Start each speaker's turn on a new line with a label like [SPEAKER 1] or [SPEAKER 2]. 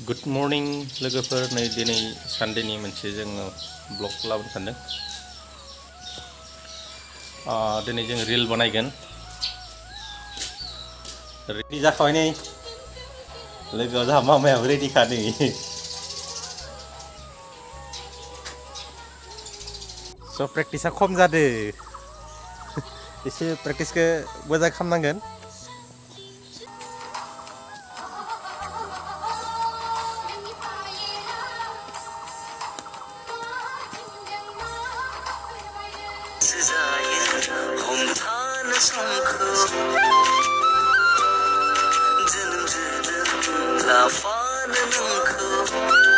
[SPEAKER 1] Good morning लोगोफोर नै दिनै सानडेनि मोनसे जोङो ब्लग लाबोनो सानदों। दिनै जों रिल बानायगोन। रेडि जाखाबाय नै लोगोआव जाहा मामायाबो रेडिखा नै। स' प्रेक्टिसा खम जादो एसे प्रेक्टिसखौ मोजां खालामनांगोन।
[SPEAKER 2] जोनोम लाफानो नोंखौ